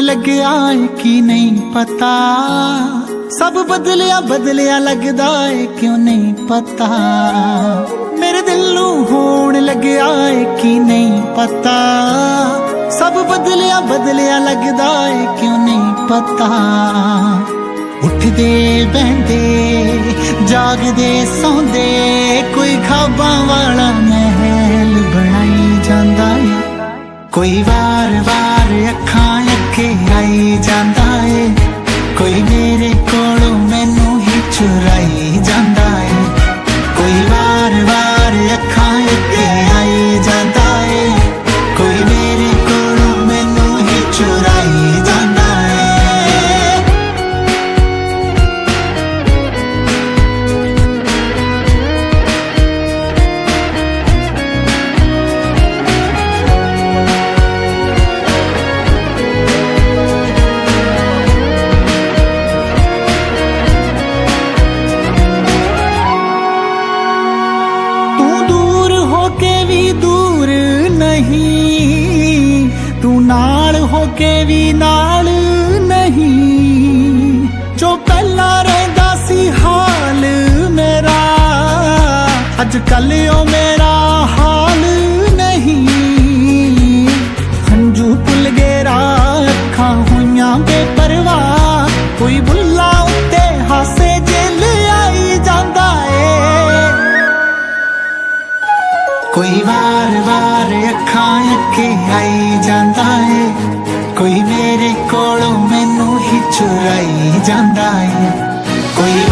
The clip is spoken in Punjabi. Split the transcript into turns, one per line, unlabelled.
ਲੱਗਿਆ ਏ ਕੀ ਨਹੀਂ ਪਤਾ, ਸਭ ਬਦਲਿਆ ਬਦਲਿਆ ਲੱਗਦਾ ਏ ਕਿਉਂ ਨਹੀਂ ਪਤਾ। ਮੇਰੇ ਦਿਲ ਨੂੰ ਹੋਣ ਲੱਗਿਆ ਏ ਕੀ ਨਹੀਂ ਪਤਾ, ਸਭ ਬਦਲਿਆ ਬਦਲਿਆ ਲੱਗਦਾ ਏ ਕਿਉਂ ਨਹੀਂ ਪਤਾ। ਉੱਠਦੇ ਬਹਿੰਦੇ ਜਾਗਦੇ ਸੌਂਦੇ ਕੋਈ ਖਾਬਾਂ ਵਾਲਾ ਮਹਿਲ ਬਣਾਈ ਜਾਂਦਾ ਏ, ਕੋਈ ਵਾਰ-ਵਾਰ ਅੱਖਾਂ ਅੱਗੇ ਆਈ ਜਾਂਦਾ ਏ, ਕੋਈ ਮੇਰੇ ਕੋਲੋਂ ਮੈਨੂੰ ਹੀ ਚੁਰਾਈ ਜਾਂਦਾ ਏ, ਕੋਈ ਵਾਰ-ਵਾਰ ਅੱਖਾਂ ਅੱਗੇ ਆਈ ਜਾਂਦਾ ਏ, ਕੋਈ ਮੇਰੇ ਕੋਲੋਂ ਮੈਨੂੰ ਹੀ ਚੁਰਾਈ ਜਾਂਦਾ ਏ। ਤੂੰ ਨਾਲ ਹੋ ਕੇ ਵੀ ਨਾਲ ਨਹੀਂ, ਜੋ ਪਹਿਲਾਂ ਰਹਿੰਦਾ ਸੀ ਹਾਲ ਮੇਰਾ ਅੱਜ ਕੱਲ ਉਹ ਮੇਰਾ ਹਾਲ ਨਹੀਂ। ਹੰਝੂ ਭੁੱਲ ਗਏ ਰਾਹ ਅੱਖਾਂ ਹੋਈਆਂ ਬੇਪਰਵਾਹ, ਕੋਈ ਬੁੱਲਾ ਉੱਤੇ ਹਾਸੇ ਜਿਲ ਆਈ ਜਾਂਦਾ ਏ, ਕੋਈ ਵਾਰ-ਵਾਰ ਅੱਖਾਂ ਅੱਗੇ ਆਈ ਜਾਂਦਾ ਏ, ਕੋਈ ਮੇਰੇ ਕੋਲੋਂ ਮੈਨੂੰ ਹੀ ਚੁਰਾਈ ਜਾਂਦਾ ਏ, ਕੋਈ